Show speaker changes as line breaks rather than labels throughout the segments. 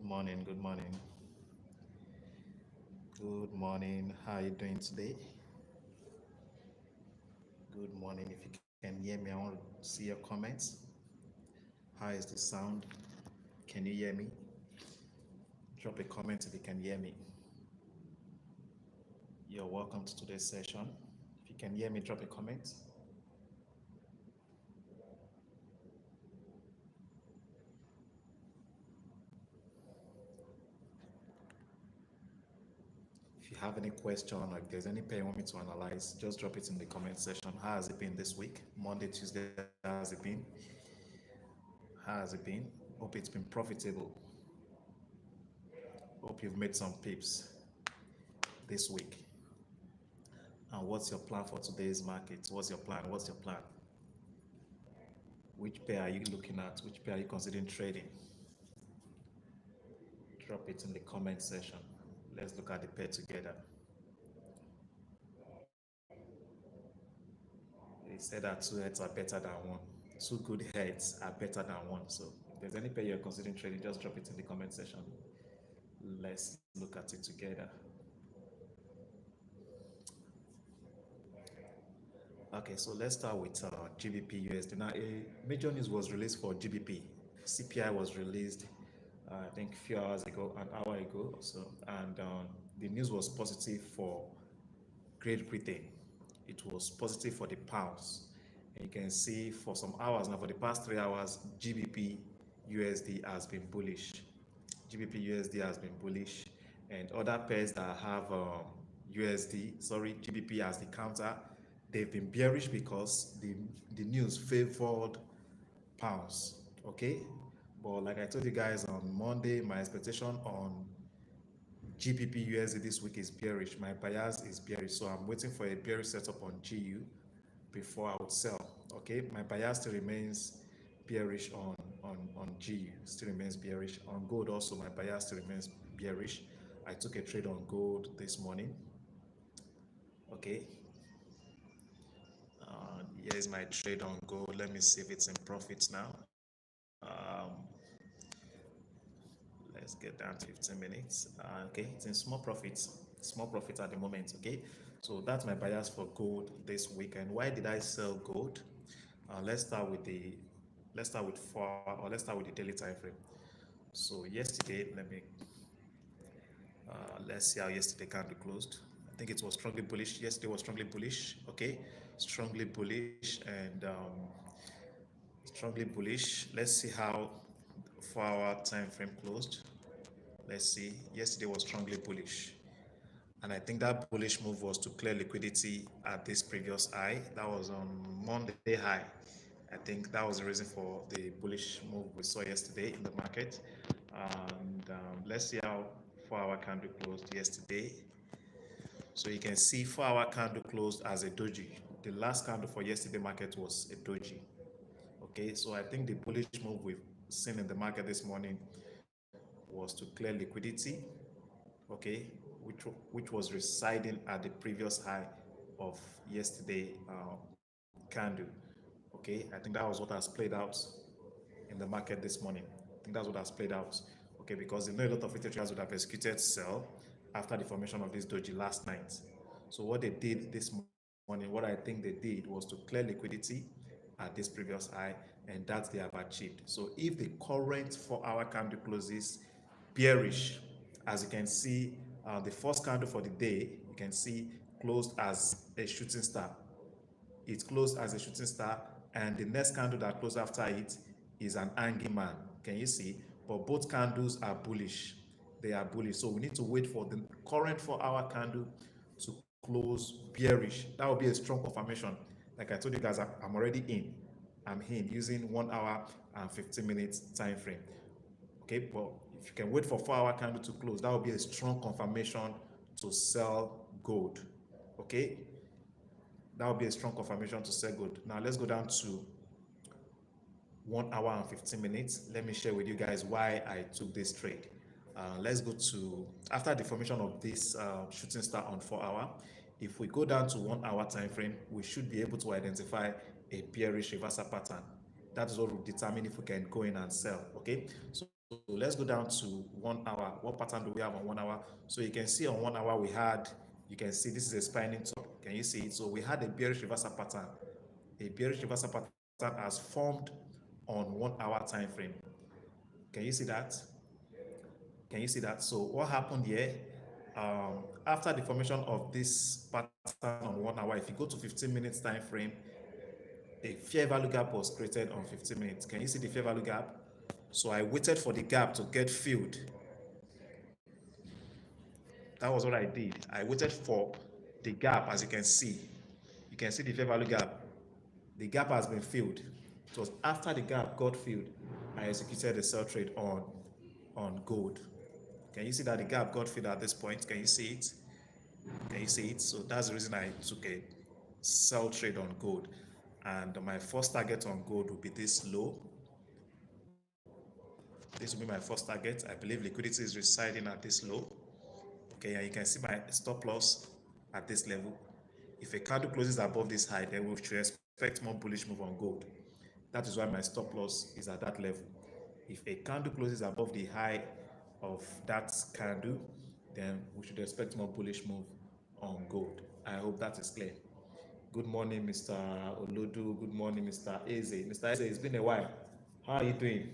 Good morning, good morning, good morning. How are you doing today? Good morning. If you can hear me, I want to see your comments. How is the sound? Can you hear me? Drop a comment if you can hear me. You're welcome to today's session. If you can hear me, drop a comment. If you have any question or if there's any pair you want me to analyze, just drop it in the comment section. How has it been this week? Monday, Tuesday, how has it been? How has it been? Hope it's been profitable. Hope you've made some pips this week. And what's your plan for today's market? What's your plan? What's your plan? Which pair are you looking at? Which pair are you considering trading? Drop it in the comment section. Let's look at the pair together. They said that two heads are better than one. Two good heads are better than one. So if there's any pair you're considering trading, just drop it in the comment section. Let's look at it together. Okay, so let's start with GBP USD. Now, a major news was released for GBP. CPI was released, I think, a few hours ago, an hour ago or so, and the news was positive for Great Britain. It was positive for the pounds. And you can see for some hours now, for the past 3 hours, GBP USD has been bullish. GBP USD has been bullish, and other pairs that have GBP as the counter, they've been bearish because the news favored pounds. Okay, but like I told you guys on Monday, my expectation on GBP USD this week is bearish. My bias is bearish, so I'm waiting for a bearish setup on GU before I would sell. Okay, my bias still remains bearish on GU, still remains bearish on gold. Also, my bias still remains bearish. I took a trade on gold this morning. Okay, here's my trade on gold. Let me see if it's in profits now. Um, let's get down to 15 minutes. Okay, it's in small profits at the moment. Okay, so that's my bias for gold this week. And why did I sell gold? Let's start with the let's start with the daily time frame. So yesterday, let's see how yesterday candle closed. I think it was strongly bullish. Yesterday was strongly bullish. Okay, strongly bullish and strongly bullish. Let's see how 4 hour time frame closed. Let's see. Yesterday was strongly bullish. And I think that bullish move was to clear liquidity at this previous high. That was on Monday high. I think that was the reason for the bullish move we saw yesterday in the market. And let's see how 4 hour candle closed yesterday. So you can see 4 hour candle closed as a doji. The last candle for yesterday market was a doji. Okay, so I think the bullish move we've seen in the market this morning was to clear liquidity, okay, which was residing at the previous high of yesterday candle. Okay, I think that was what has played out in the market this morning. I think that's what has played out. Okay, because you know a lot of retail traders would have executed sell after the formation of this doji last night. So what they did this morning, what I think they did was to clear liquidity at this previous high, and that they have achieved. So if the current 4 hour candle closes bearish, as you can see, the first candle for the day, you can see closed as a shooting star. It closed as a shooting star, and the next candle that closed after it is an hanging man. Can you see? But both candles are bullish. They are bullish. So we need to wait for the current 4 hour candle to close bearish. That will be a strong confirmation. Like I told you guys, I'm already in. I'm in using 1 hour and 15 minutes time frame. Okay, but if you can wait for 4 hour candle to close, that will be a strong confirmation to sell gold. Okay, that would be a strong confirmation to sell gold. Now let's go down to 1 hour and 15 minutes. Let me share with you guys why I took this trade. Let's go to after the formation of this shooting star on 4 hour. If we go down to 1 hour time frame, we should be able to identify a bearish reversal pattern. That is what will determine if we can go in and sell. Okay, so let's go down to 1 hour. What pattern do we have on 1 hour? So you can see on 1 hour we had, you can see this is a spinning top. Can you see it? So we had a bearish reversal pattern. A bearish reversal pattern has formed on 1 hour time frame. Can you see that? Can you see that? So what happened here? After the formation of this pattern on 1 hour, if you go to 15 minutes time frame, a fair value gap was created on 15 minutes. Can you see the fair value gap? So I waited for the gap to get filled. That was what I did. I waited for the gap, as you can see. You can see the fair value gap. The gap has been filled. It was after the gap got filled, I executed the sell trade on gold. Can you see that the gap got filled at this point? Can you see it? Can you see it? So that's the reason I took a sell trade on gold. And my first target on gold will be this low. This will be my first target. I believe liquidity is residing at this low. Okay, and you can see my stop loss at this level. If a candle closes above this high, then we should expect more bullish move on gold. That is why my stop loss is at that level. If a candle closes above the high of that candle, then we should expect more bullish move on gold. I hope that is clear. Good morning, Mr. Olodu. Good morning, Mr. Eze. Mr. Eze, it's been a while. How are you doing?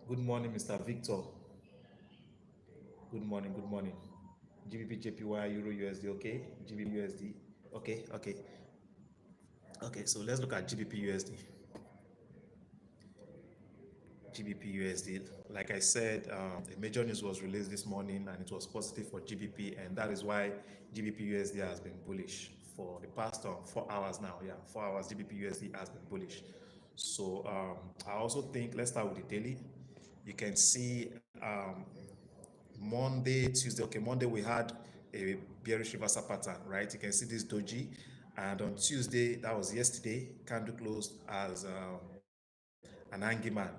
Good morning, Mr. Victor. Good morning, good morning. GBP, JPY, Euro, USD, okay? GBP, USD, okay, okay. Okay, so let's look at GBP, USD. GBP USD. Like I said, a major news was released this morning and it was positive for GBP, and that is why GBP USD has been bullish for the past 4 hours now. Yeah, 4 hours GBP USD has been bullish. So I also think, let's start with the daily. You can see Monday, Tuesday. Okay, Monday we had a bearish reversal pattern, right? You can see this doji, and on Tuesday, that was yesterday, candle closed as an angry man.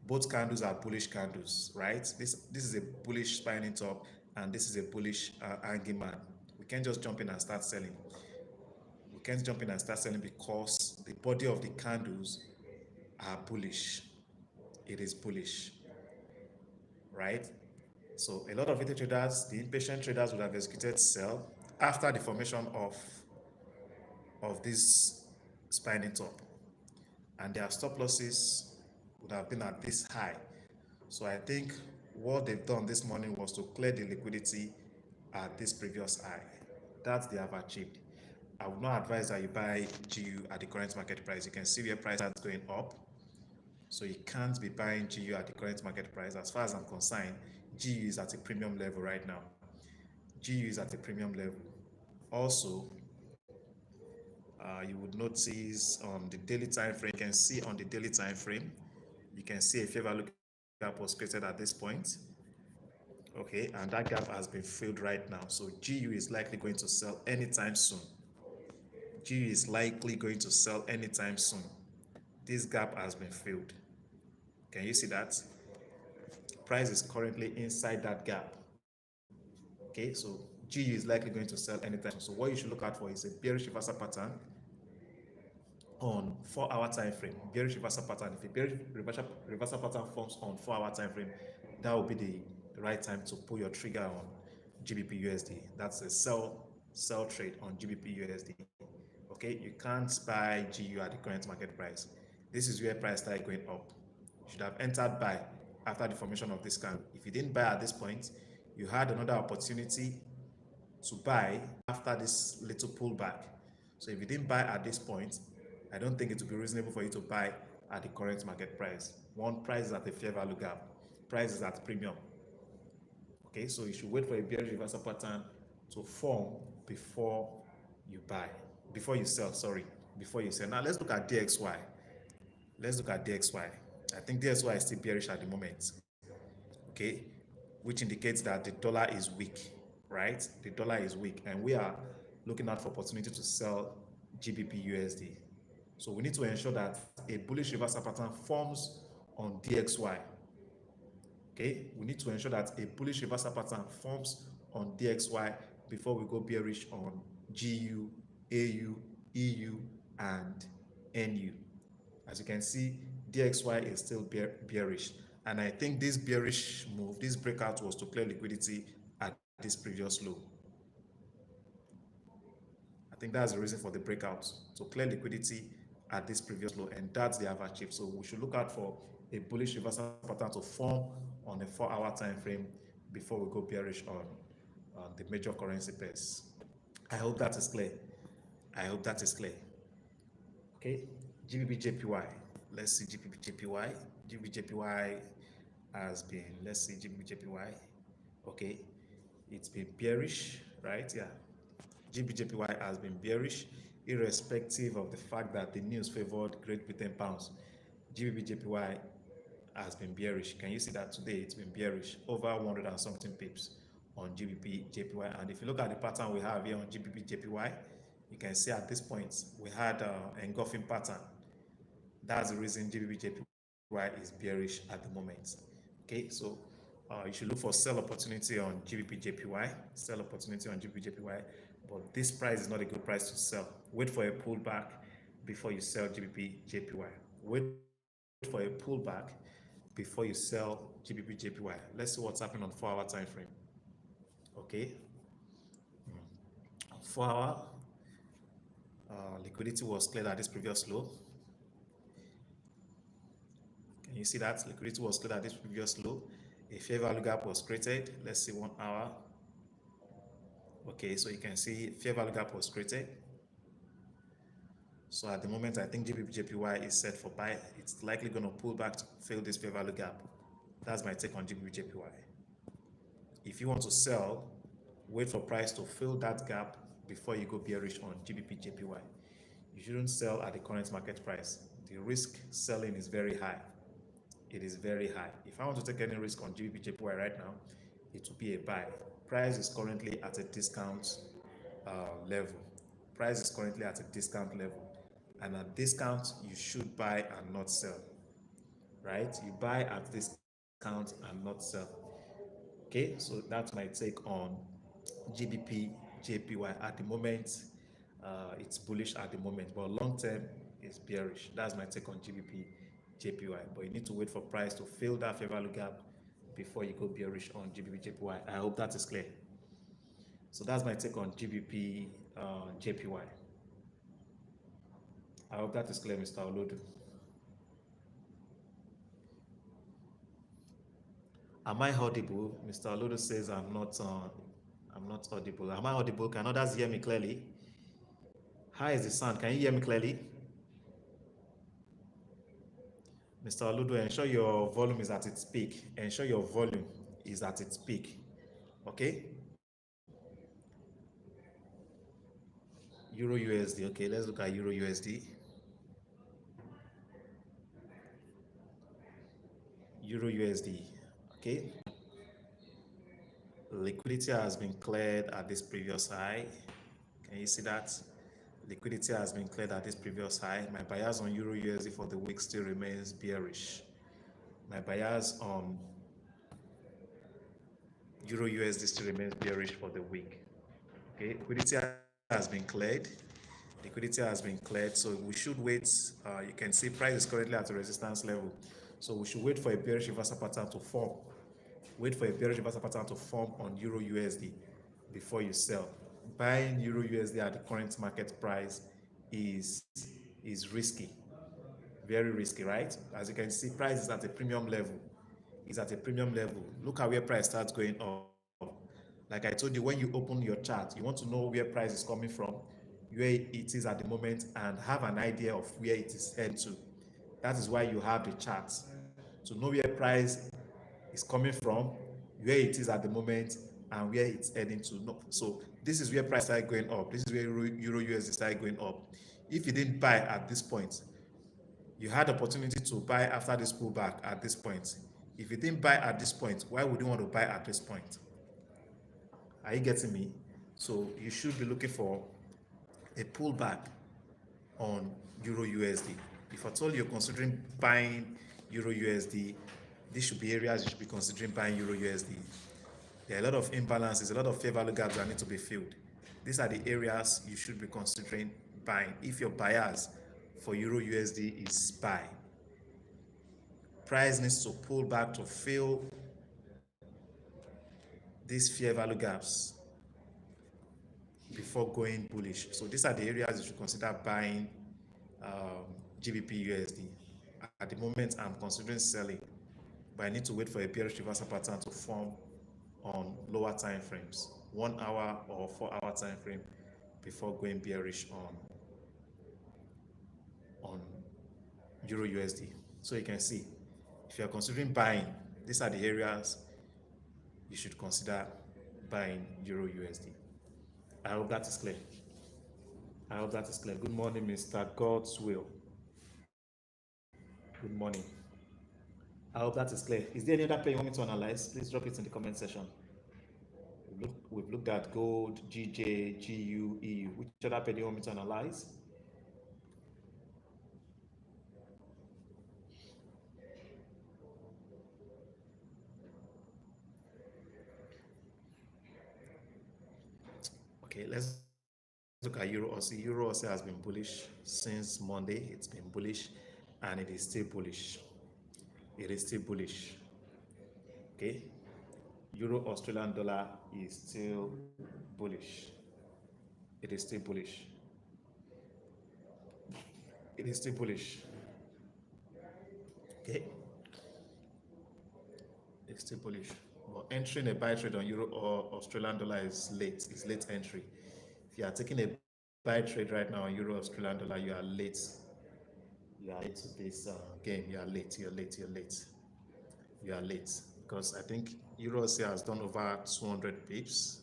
Both candles are bullish candles, right? This is a bullish spinning top, and this is a bullish angry man. We can't just jump in and start selling. We can't jump in and start selling because the body of the candles are bullish. It is bullish, right? So a lot of retail traders, the impatient traders, would have executed sell after the formation of this spinning top, and their stop losses would have been at this high. So I think what they've done this morning was to clear the liquidity at this previous high. That they have achieved. I would not advise that you buy GU at the current market price. You can see where price is going up. So you can't be buying GU at the current market price. As far as I'm concerned, GU is at a premium level right now. GU is at a premium level. Also, you would notice on the daily time frame, you can see on the daily time frame, you can see a fair value gap was created at this point. Okay, and that gap has been filled right now. So GU is likely going to sell anytime soon. GU is likely going to sell anytime soon. This gap has been filled. Can you see that? Price is currently inside that gap. Okay, so GU is likely going to sell anytime soon. So what you should look out for is a bearish reversal pattern on 4-hour time frame. Bearish reversal pattern. If a bearish reversal pattern forms on 4-hour time frame, that will be the right time to pull your trigger on GBP USD. That's a sell trade on GBP USD. Okay, you can't buy GU at the current market price. This is where price started going up. You should have entered buy after the formation of this candle. If you didn't buy at this point, you had another opportunity to buy after this little pullback. So if you didn't buy at this point, I don't think it would be reasonable for you to buy at the current market price. One, price is at a fair value gap. Price is at premium. Okay, so you should wait for a bearish reversal pattern to form before you buy, before you sell, sorry, before you sell. Now let's look at DXY. Let's look at DXY. I think DXY is still bearish at the moment. Okay, which indicates that the dollar is weak, right? The dollar is weak, and we are looking out for opportunity to sell GBP USD. So we need to ensure that a bullish reversal pattern forms on DXY. Okay, we need to ensure that a bullish reversal pattern forms on DXY before we go bearish on GU, AU, EU, and NU. As you can see, DXY is still bearish. And I think this bearish move, this breakout was to clear liquidity at this previous low. I think that's the reason for the breakout, to clear liquidity at this previous low, and that's the have achieved. So we should look out for a bullish reversal pattern to form on a 4-hour time frame before we go bearish on the major currency pairs. I hope that is clear. I hope that is clear. Okay, GBP Let's see GBP GBP has been, let's see GBP. Okay, it's been bearish, right? Yeah, GBP has been bearish, irrespective of the fact that the news favored Great Britain pounds. GBP has been bearish. Can you see that today it's been bearish, over 100 and something pips on GBP And if you look at the pattern we have here on GBP you can see at this point we had an engulfing pattern. That's the reason GBP is bearish at the moment. Okay, so you should look for sell opportunity on GBP sell opportunity on GBP but this price is not a good price to sell. Wait for a pullback before you sell GBP Wait for a pullback before you sell GBP Let's see what's happening on 4-hour time frame. Okay, 4-hour liquidity was cleared at this previous low. Can you see that? Liquidity was cleared at this previous low. A fair value gap was created. Let's see 1 hour. Okay, so you can see fair value gap was created. So at the moment, I think GBP is set for buy. It's likely going to pull back to fill this fair value gap. That's my take on GBP. If you want to sell, wait for price to fill that gap before you go bearish on GBP. You shouldn't sell at the current market price. The risk selling is very high. It is very high. If I want to take any risk on GBP right now, it will be a buy. Price is currently at a discount level. Price is currently at a discount level. And at discount, you should buy and not sell. Right? You buy at discount and not sell. Okay, so that's my take on GBP At the moment, it's bullish at the moment, but long term it's bearish. That's my take on GBP But you need to wait for price to fill that fair value gap before you go bearish on GBP I hope that is clear. So that's my take on GBP I hope that is clear, Mr. Olodu. Am I audible? Mr. Olodu says I'm not audible. Am I audible? Can others hear me clearly? How is the sound? Can you hear me clearly? Mr. Oludo, ensure your volume is at its peak. Ensure your volume is at its peak. Okay? Euro USD. Okay, let's look at Euro USD. Euro USD. Okay. Liquidity has been cleared at this previous high. Can you see that? Liquidity has been cleared at this previous high. My bias on Euro USD for the week still remains bearish. My bias on Euro USD still remains bearish for the week. Okay, liquidity has been cleared. Liquidity has been cleared, so we should wait. You can see price is currently at a resistance level, so we should wait for a bearish reversal pattern to form. Wait for a bearish reversal pattern to form on Euro USD before you sell. Buying Euro USD at the current market price is risky, very risky, right? As you can see, price is at a premium level. It's at a premium level. Look at where price starts going up. Like I told you, when you open your chart, you want to know where price is coming from, where it is at the moment, and have an idea of where it is heading to. That is why you have the chart, to know where price is coming from, where it is at the moment, and where it's heading to. No. So this is where price started going up. This is where Euro USD started going up. If you didn't buy at this point, you had opportunity to buy after this pullback at this point. If you didn't buy at this point, why would you want to buy at this point? Are you getting me? So you should be looking for a pullback on Euro USD. If at all you're considering buying Euro USD, these should be areas you should be considering buying Euro USD. There are a lot of imbalances, a lot of fair value gaps that need to be filled. These are the areas you should be considering buying if your bias for Euro USD is buy. Price needs to pull back to fill these fair value gaps before going bullish. So these are the areas you should consider buying GBP USD. At the moment, I'm considering selling, but I need to wait for a bearish reversal pattern to form on lower time frames, 1 hour or 4 hour time frame, before going bearish on Euro USD. So you can see, if you are considering buying, these are the areas you should consider buying Euro USD. I hope that is clear. I hope that is clear. Good morning, Mr. God's Will. Good morning. I hope that is clear. Is there any other pair you want me to analyze? Please drop it in the comment section. We've looked at gold, GJ, GU, EU. Which other pair do you want me to analyze? Okay, let's look at Euro Aussie. Euro Aussie has been bullish since Monday. It's been bullish and it is still bullish. It is still bullish. Okay. Euro Australian dollar is still bullish. It is still bullish. It is still bullish. Okay. It's still bullish. But entering a buy trade on Euro or Australian dollar is late. It's late entry. If you are taking a buy trade right now on Euro Australian dollar, you are late. You are late to this game. You are late. You're late. You're late. You are late because I think Euro has done over 200 pips.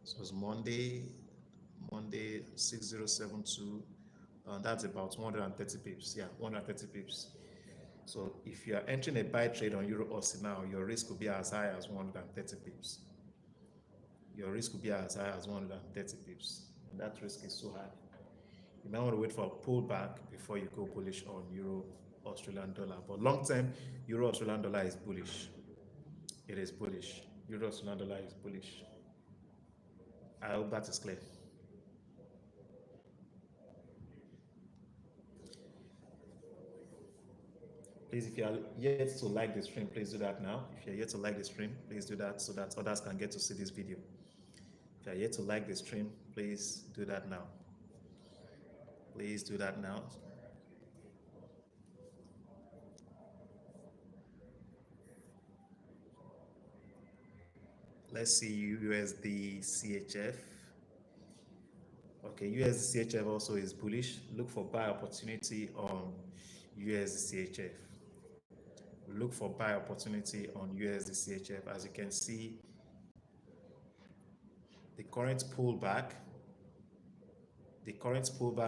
So it's Monday 6072. That's about 130 pips. Yeah, 130 pips. So if you are entering a buy trade on Euro Aussie now, your risk could be as high as 130 pips. Your risk could be as high as 130 pips. That risk is so high. You might want to wait for a pullback before you go bullish on Euro Australian dollar. But long term, Euro Australian dollar is bullish. It is bullish. Euro Australian dollar is bullish. I hope that is clear. Please, if you are yet to like the stream, please do that now. If you're yet to like the stream, please do that so that others can get to see this video. If you're yet to like the stream, please do that now. Please do that now. Let's see USD CHF. Okay, USD CHF also is bullish. Look for buy opportunity on USD CHF. Look for buy opportunity on USD CHF. As you can see, the current pullback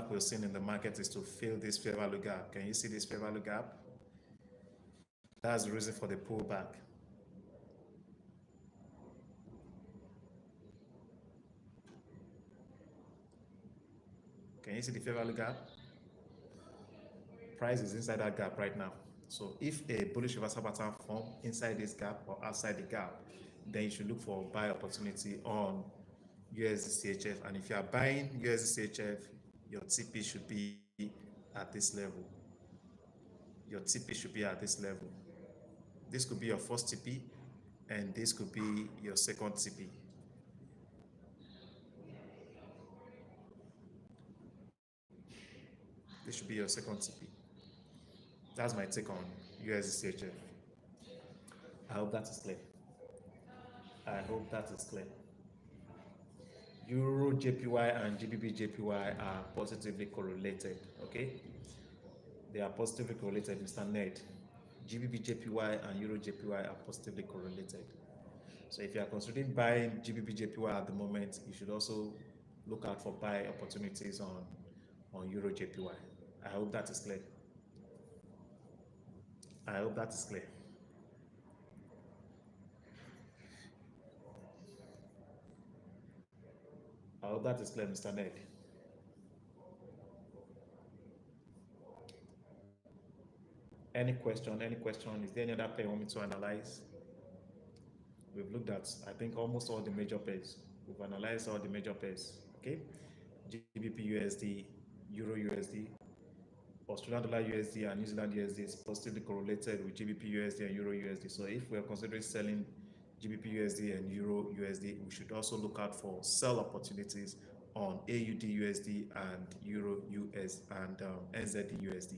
we're seeing in the market is to fill this fair value gap. Can you see this fair value gap? That's the reason for the pullback. Can you see the fair value gap? Price is inside that gap right now. So if a bullish reversal pattern form inside this gap or outside the gap, then you should look for buy opportunity on USD CHF. And if you are buying USD CHF, your TP should be at this level. Your TP should be at this level. This could be your first TP, and this could be your second TP. This should be your second TP. That's my take on USD CHF. I hope that is clear. I hope that is clear. Euro JPY and GBP JPY are positively correlated, okay? They are positively correlated, Mr. Ned. GBP JPY and Euro JPY are positively correlated. So if you are considering buying GBP JPY at the moment, you should also look out for buy opportunities on Euro JPY. I hope that is clear. I hope that is clear. I hope that is clear, Mr. Ned. Any question? Any question? Is there any other pair you want me to analyze? We've looked at, I think, almost all the major pairs. We've analyzed all the major pairs. Okay, GBP USD, Euro USD, Australian dollar USD and New Zealand USD is positively correlated with GBP USD and Euro USD. So if we are considering selling GBP USD and Euro USD, we should also look out for sell opportunities on AUD USD and Euro US and NZD USD.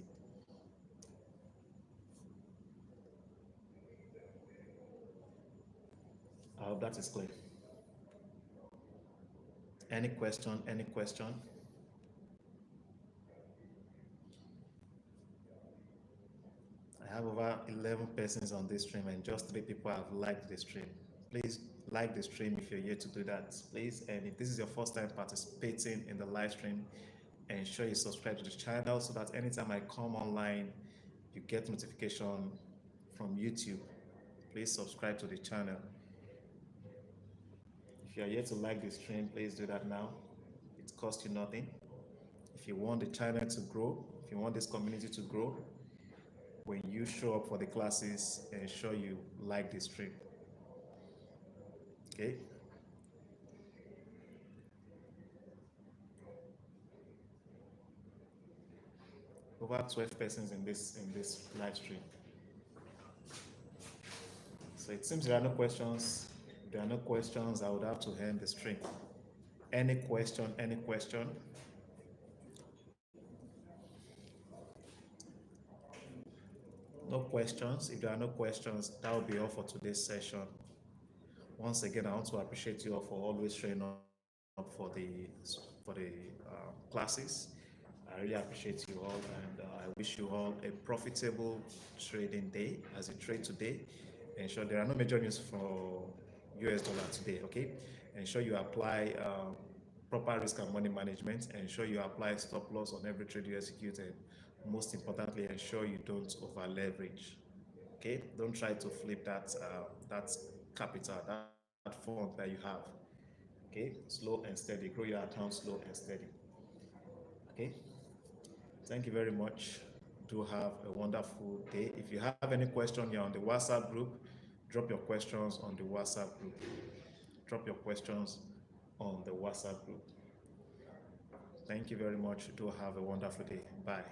I hope that is clear. Any question? Any question? I have over 11 persons on this stream and just 3 people have liked the stream. Please like the stream if you're here to do that, please. And if this is your first time participating in the live stream, ensure you subscribe to the channel so that anytime I come online, you get notification from YouTube. Please subscribe to the channel. If you are here to like the stream, please do that now. It costs you nothing. If you want the channel to grow, if you want this community to grow, when you show up for the classes, ensure you like the stream. Okay? Over 12 persons in this live stream. So it seems there are no questions. If there are no questions, I would have to end the stream. Any question? Any question? No questions. If there are no questions, that will be all for today's session. Once again, I want to appreciate you all for always showing up for the classes. I really appreciate you all, and I wish you all a profitable trading day as you trade today. Ensure there are no major news for US dollar today. Okay, ensure you apply proper risk and money management. Ensure you apply stop loss on every trade you execute, and most importantly, ensure you don't over leverage. Okay, don't try to flip that capital, that fund that you have. Okay, slow and steady. Grow your account slow and steady. Okay, thank you very much. Do have a wonderful day. If you have any question, you're on the WhatsApp group. Drop your questions on the WhatsApp group. Drop your questions on the WhatsApp group. Thank you very much. Do have a wonderful day. Bye.